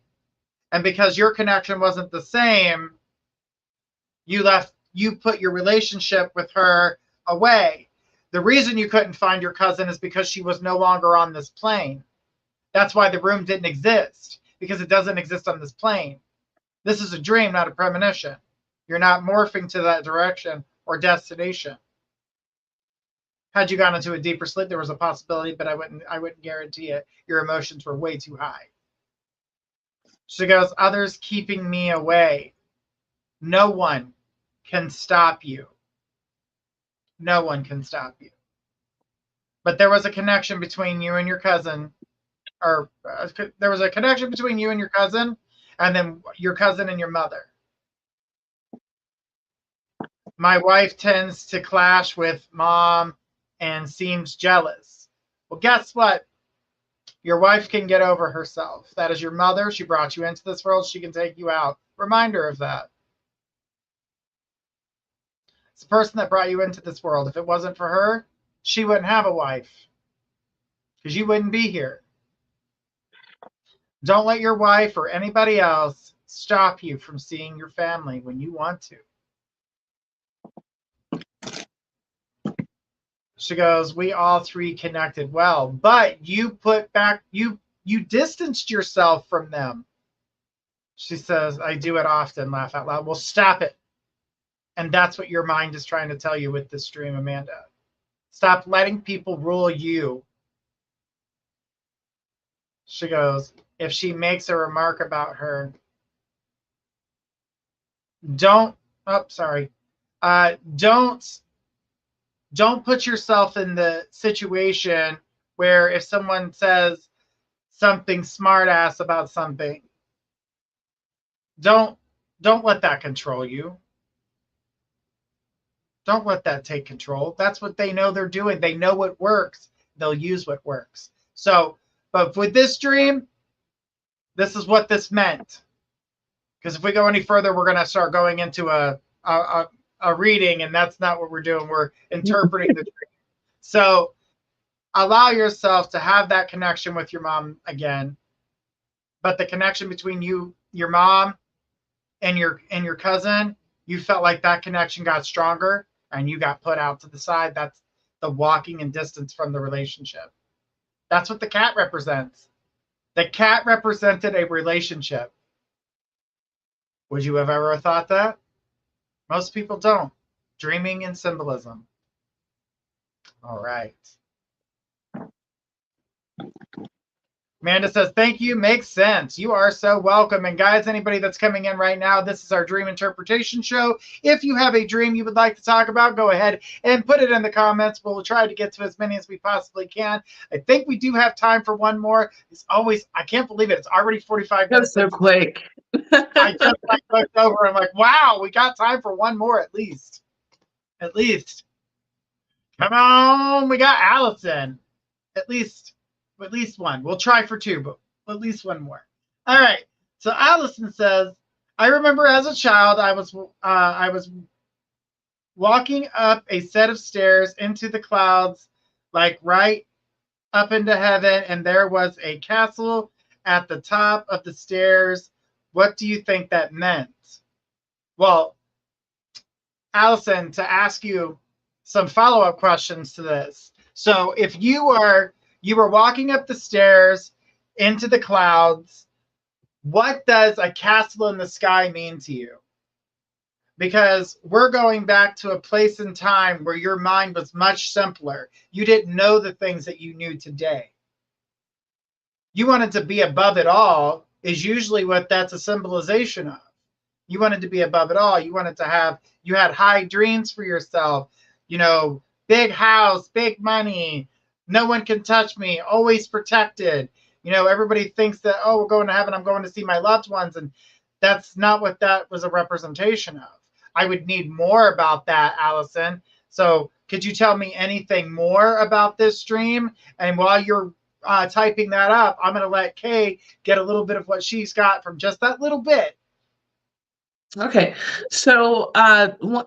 And because your connection wasn't the same, you put your relationship with her away. The reason you couldn't find your cousin is because she was no longer on this plane. That's why the room didn't exist, because it doesn't exist on this plane. This is a dream, not a premonition. You're not morphing to that direction or destination. Had you gone into a deeper sleep, there was a possibility, but I wouldn't guarantee it. Your emotions were way too high. She goes, others keeping me away. No one can stop you. No one can stop you. But there was a connection between you and your cousin, or there was a connection between you and your cousin, and then your cousin and your mother. My wife tends to clash with mom and seems jealous. Well, guess what? Your wife can get over herself. That is your mother. She brought you into this world. She can take you out. Reminder of that. It's the person that brought you into this world. If it wasn't for her, she wouldn't have a wife, because you wouldn't be here. Don't let your wife or anybody else stop you from seeing your family when you want to. She goes, we all three connected well, but you distanced yourself from them. She says, I do it often, laugh out loud. Well, stop it. And that's what your mind is trying to tell you with this dream, Amanda. Stop letting people rule you. She goes, if she makes a remark about her, don't put yourself in the situation where if someone says something smart ass about something, don't let that control you. Don't let that take control. That's what they know they're doing. They know what works. They'll use what works. So, but with this dream, this is what this meant. Because if we go any further, we're going to start going into a reading, and that's not what we're doing. We're interpreting the dream. So allow yourself to have that connection with your mom again. But the connection between you, your mom, and your cousin, you felt like that connection got stronger and you got put out to the side. That's the walking in distance from the relationship. That's what the cat represents. The cat represented a relationship. Would you have ever thought that? Most people don't. Dreaming and symbolism. All right. Amanda says, thank you. Makes sense. You are so welcome. And guys, anybody that's coming in right now, this is our dream interpretation show. If you have a dream you would like to talk about, go ahead and put it in the comments. We'll try to get to as many as we possibly can. I think we do have time for one more. It's always, I can't believe it. It's already 45 minutes. So quick. I just like looked over. I'm like, wow, we got time for one more at least. At least. Come on. We got Allison. At least one. We'll try for two, but at least one more. All right. So Allison says, I remember as a child, I was walking up a set of stairs into the clouds, like right up into heaven, and there was a castle at the top of the stairs. What do you think that meant? Well, Allison, to ask you some follow-up questions to this. So if you were walking up the stairs into the clouds, what does a castle in the sky mean to you? Because we're going back to a place in time where your mind was much simpler. You didn't know the things that you knew today. You wanted to be above it all is usually what that's a symbolization of. You wanted to be above it all. You wanted to have, you had high dreams for yourself, you know, big house, big money, no one can touch me, always protected. You know, everybody thinks that, oh, we're going to heaven, I'm going to see my loved ones. And that's not what that was a representation of. I would need more about that, Allison. So could you tell me anything more about this dream? And while you're typing that up, I'm going to let Kay get a little bit of what she's got from just that little bit. Okay, so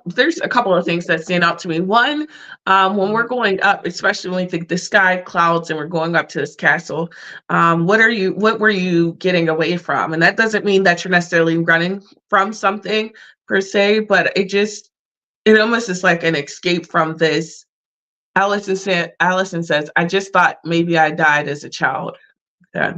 there's a couple of things that stand out to me. One, when we're going up, especially when we think the sky clouds and we're going up to this castle, what were you getting away from? And that doesn't mean that you're necessarily running from something per se, but it almost is like an escape from this. Allison says, I just thought maybe I died as a child. Okay.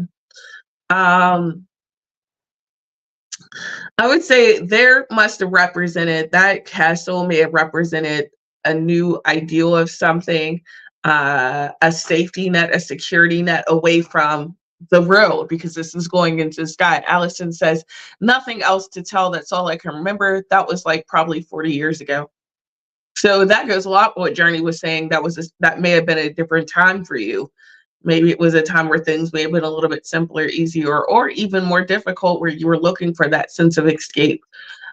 I would say there must have represented, that castle may have represented a new ideal of something, a safety net, a security net away from the road, because this is going into the sky. Allison says, nothing else to tell. That's all I can remember. That was like probably 40 years ago. So that goes a lot with what Journey was saying. That may have been a different time for you. Maybe it was a time where things may have been a little bit simpler, easier, or even more difficult, where you were looking for that sense of escape.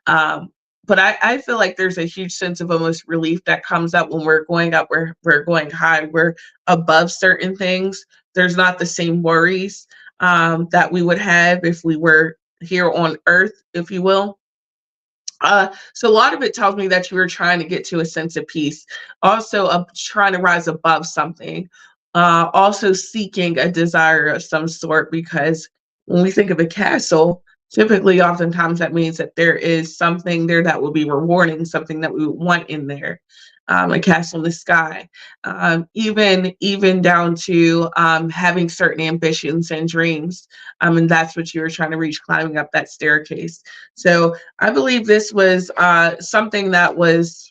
But I feel like there's a huge sense of almost relief that comes up when we're going up, we're going high, we're above certain things. There's not the same worries that we would have if we were here on Earth, if you will. So a lot of it tells me that you were trying to get to a sense of peace, also trying to rise above something, also seeking a desire of some sort, because when we think of a castle, typically oftentimes that means that there is something there that will be rewarding, something that we want in there. A castle in the sky, even down to having certain ambitions and dreams, and that's what you were trying to reach, climbing up that staircase. So I believe this was something that was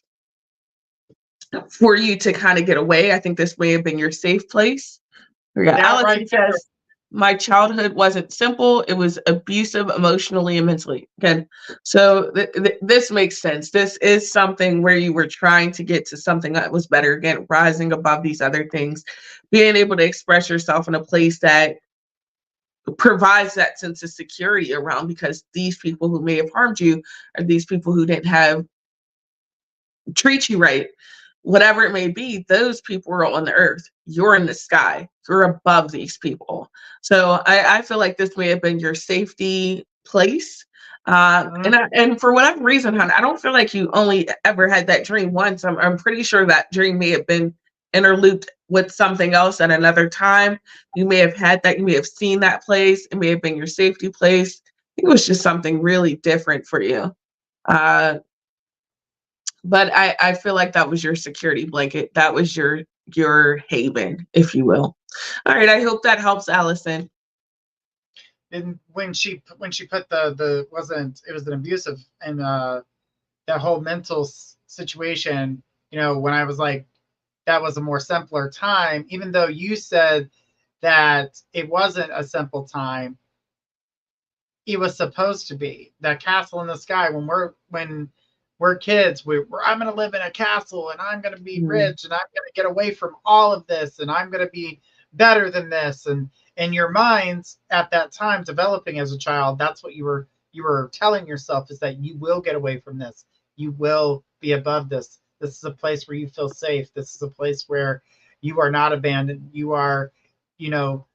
for you to kind of get away. I think this may have been your safe place. Allison says, my childhood wasn't simple. It was abusive emotionally and mentally. Again, so this makes sense. This is something where you were trying to get to something that was better. Again, rising above these other things, being able to express yourself in a place that provides that sense of security around, because these people who may have harmed you are these people who didn't treat you right. Whatever it may be, those people are on the earth. You're in the sky. You're above these people. So I feel like this may have been your safety place. And for whatever reason, hon, I don't feel like you only ever had that dream once. I'm pretty sure that dream may have been interlooped with something else at another time. You may have had that. You may have seen that place. It may have been your safety place. I think it was just something really different for you. But I feel like that was your security blanket. That was your haven, if you will. All right. I hope that helps, Allison. And when she put it was an abusive, and that whole mental situation, you know, when I was like, that was a more simpler time, even though you said that it wasn't a simple time. It was supposed to be that castle in the sky. When we're kids, I'm going to live in a castle and I'm going to be rich and I'm going to get away from all of this and I'm going to be better than this. And in your minds at that time, developing as a child, that's what you were telling yourself, is that you will get away from this. You will be above this. This is a place where you feel safe. This is a place where you are not abandoned. You are,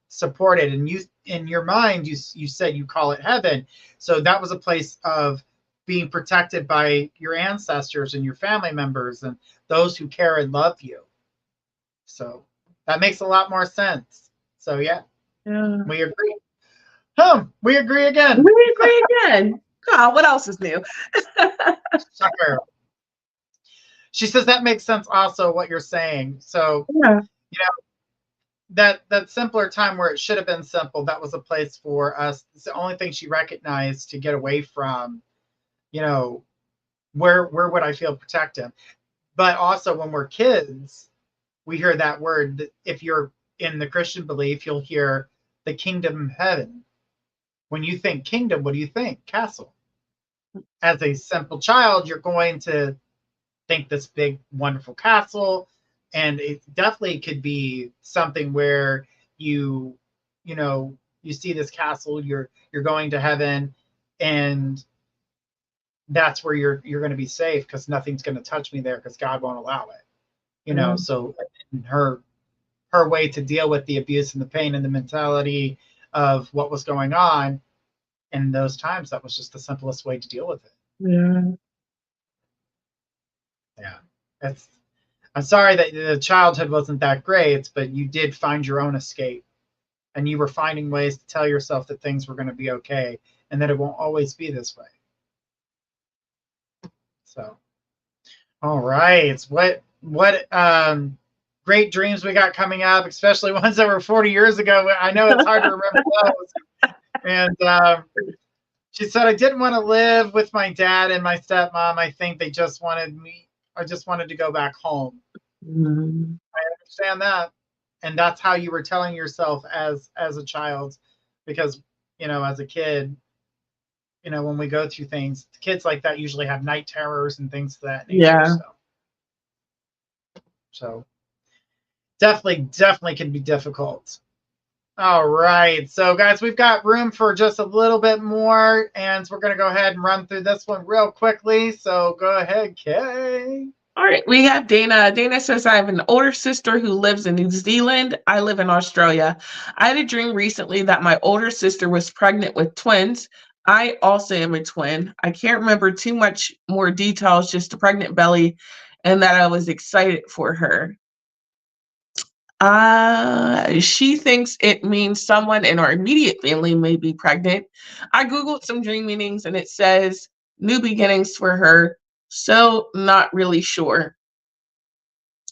supported. And you, in your mind, you said you call it heaven. So that was a place of being protected by your ancestors and your family members and those who care and love you. So that makes a lot more sense. So yeah. We agree. We agree again. We agree again. God, what else is new? Sucker. She says that makes sense also, what you're saying. So Yeah. that simpler time where it should have been simple, that was a place for us. It's the only thing she recognized to get away from, where would I feel protected? But also when we're kids, we hear that word. If you're in the Christian belief, you'll hear the kingdom of heaven. When you think kingdom, what do you think? Castle. As a simple child, you're going to think this big, wonderful castle. And it definitely could be something where you see this castle, you're going to heaven, and that's where you're going to be safe because nothing's going to touch me there because God won't allow it. So her way to deal with the abuse and the pain and the mentality of what was going on in those times, that was just the simplest way to deal with it. Yeah. I'm sorry that the childhood wasn't that great, but you did find your own escape, and you were finding ways to tell yourself that things were going to be okay and that it won't always be this way. So, all right. What great dreams we got coming up, especially ones that were 40 years ago. I know it's hard to remember those. And she said, I didn't want to live with my dad and my stepmom. I think they just wanted me. I just wanted to go back home. I understand that. And that's how you were telling yourself as a child, because, as a kid, when we go through things, kids like that usually have night terrors and things of that nature. Yeah. So definitely can be difficult. All right. So guys, we've got room for just a little bit more, and we're going to go ahead and run through this one real quickly. So go ahead, Kay. All right, we have Dana. Dana says, I have an older sister who lives in New Zealand. I live in Australia. I had a dream recently that my older sister was pregnant with twins. I also am a twin. I can't remember too much more details, just a pregnant belly, and that I was excited for her. She thinks it means someone in our immediate family may be pregnant. I Googled some dream meanings and it says new beginnings for her. So not really sure.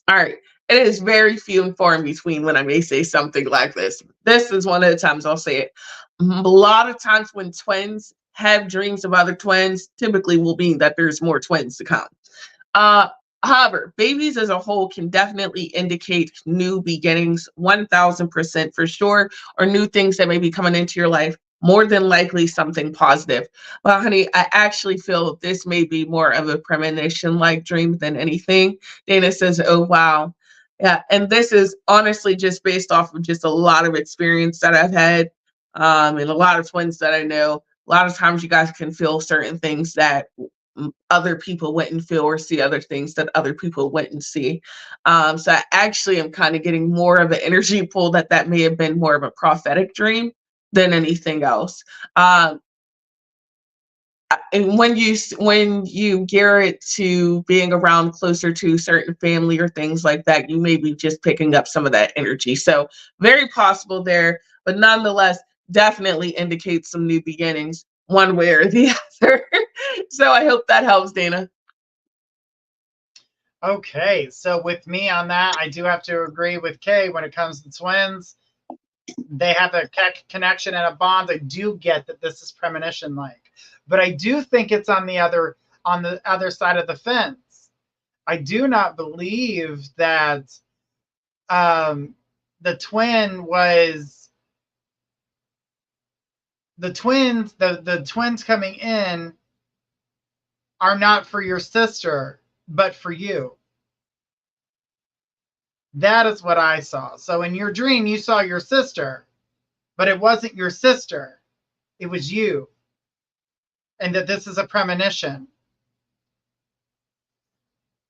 All right. It is very few and far in between when I may say something like this. This is one of the times I'll say it. A lot of times when twins have dreams of other twins, typically will mean that there's more twins to come. However, babies as a whole can definitely indicate new beginnings, 1000% for sure, or new things that may be coming into your life, more than likely something positive. Well, honey, I actually feel this may be more of a premonition-like dream than anything. Dana says, oh, wow. Yeah, and this is honestly just based off of just a lot of experience that I've had, and a lot of twins that I know. A lot of times you guys can feel certain things that other people wouldn't feel, or see other things that other people wouldn't see. So I actually am kind of getting more of an energy pull that may have been more of a prophetic dream than anything else. And when you gear it to being around closer to certain family or things like that, you may be just picking up some of that energy. So very possible there, but nonetheless, definitely indicates some new beginnings one way or the other. So I hope that helps, Dana. Okay, so with me on that, I do have to agree with Kay when it comes to twins. They have a connection and a bond. I do get that this is premonition-like, but I do think it's on the other side of the fence. I do not believe that the twin was the twins coming in are not for your sister, but for you. That is what I saw. So in your dream, you saw your sister, but it wasn't your sister. It was you. And that this is a premonition.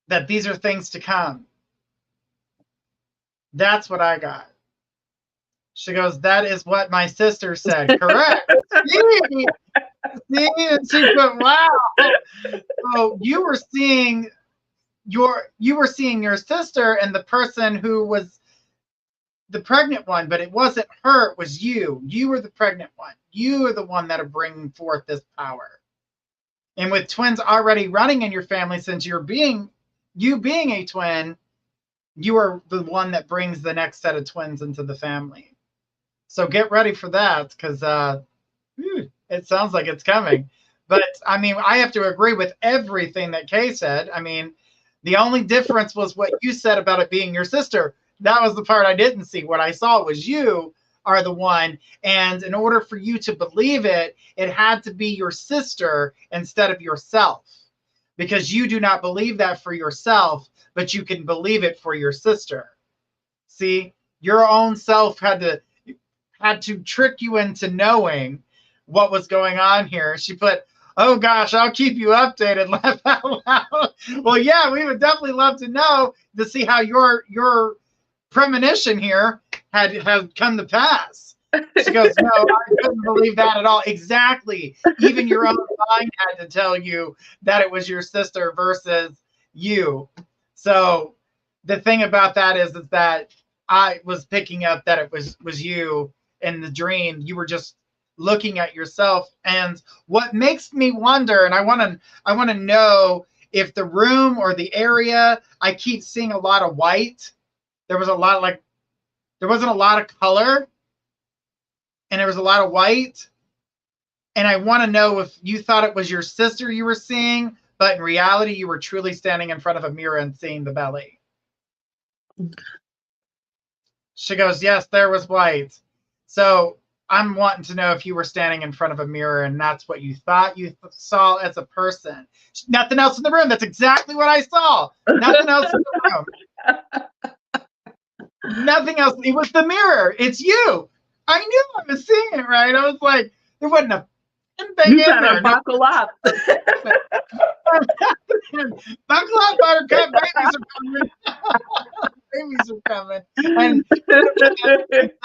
That these are things to come. That's what I got. She goes, that is what my sister said. Correct. See? And she put, wow. So you were seeing your sister and the person who was the pregnant one, but it wasn't her, it was you. You were the pregnant one. You are the one that are bringing forth this power. And with twins already running in your family, since you being a twin, you are the one that brings the next set of twins into the family. So get ready for that, because it sounds like it's coming. But I mean, I have to agree with everything that Kay said. I mean, the only difference was what you said about it being your sister. That was the part I didn't see. What I saw was you are the one. And in order for you to believe it, it had to be your sister instead of yourself. Because you do not believe that for yourself, but you can believe it for your sister. See, your own self had to trick you into knowing what was going on here. She put, oh gosh, I'll keep you updated. Laugh out loud. Well, yeah, we would definitely love to know, to see how your premonition here had come to pass. She goes, no, I couldn't believe that at all. Exactly. Even your own mind had to tell you that it was your sister versus you. So the thing about that is that I was picking up that it was you in the dream. You were just looking at yourself. And what makes me wonder, and I want to know if the room or the area, I keep seeing a lot of white. There wasn't a lot of color, and there was a lot of white. And I want to know if you thought it was your sister you were seeing, but in reality, you were truly standing in front of a mirror and seeing the belly. She goes, yes, there was white. So I'm wanting to know if you were standing in front of a mirror and that's what you thought you saw as a person. Nothing else in the room. That's exactly what I saw. Nothing else in the room. Nothing else. It was the mirror. It's you. I knew I was seeing it right. I was like, there wasn't a thing you in there. Buckle up. Buckle up, Buttercup. Babies are coming. Babies are coming. And that's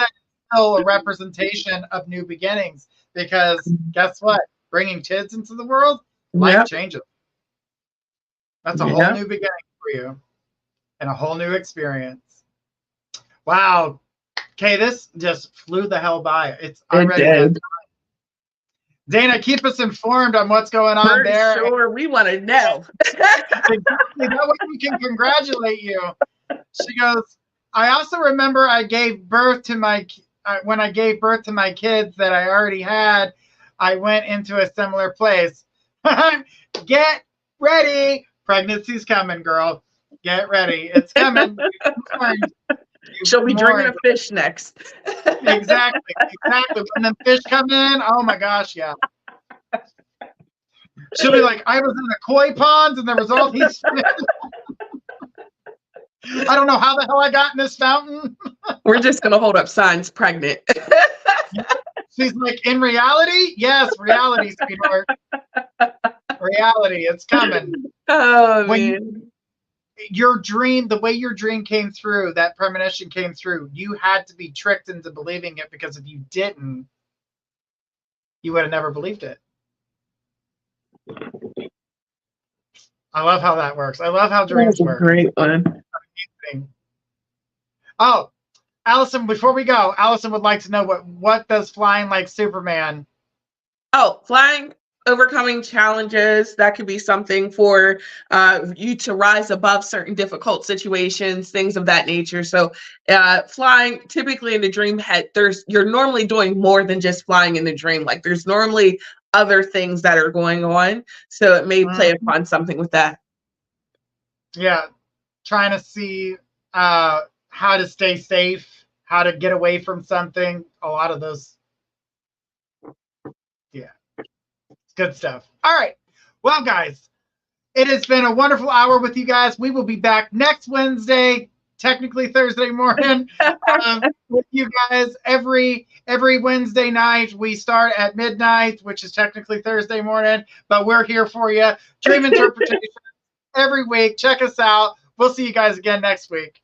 still a representation of new beginnings, because guess what? Bringing kids into the world, life changes. That's a whole new beginning for you and a whole new experience. Wow. Okay, this just flew the hell by. It's already Dana, keep us informed on what's going on there. Sure, we want to know. Exactly. That way we can congratulate you. She goes, I also remember I gave birth to when I gave birth to my kids that I already had, I went into a similar place. Get ready. Pregnancy's coming, girl. Get ready. It's coming. She'll be drinking a fish next. Exactly. When the fish come in, oh my gosh, yeah. She'll be like, I was in the koi ponds and there was all these fish. I don't know how the hell I got in this fountain. We're just going to hold up signs, pregnant. She's like, in reality? Yes, reality, sweetheart. Reality, it's coming. Oh, man. Your dream, the way your dream came through, that premonition came through, you had to be tricked into believing it, because if you didn't, you would have never believed it. I love how that works. I love how dreams work. Great one. Oh, Allison, before we go, Allison would like to know what does flying like Superman? Oh, flying, overcoming challenges. That could be something for you to rise above certain difficult situations, things of that nature. So flying, typically in the dream head, you're normally doing more than just flying in the dream. Like there's normally other things that are going on. So it may play upon something with that. Yeah. Trying to see how to stay safe, how to get away from something. A lot of those. Yeah. It's good stuff. All right. Well, guys, it has been a wonderful hour with you guys. We will be back next Wednesday, technically Thursday morning, with you guys every Wednesday night. We start at midnight, which is technically Thursday morning, but we're here for you. Dream interpretation every week. Check us out. We'll see you guys again next week.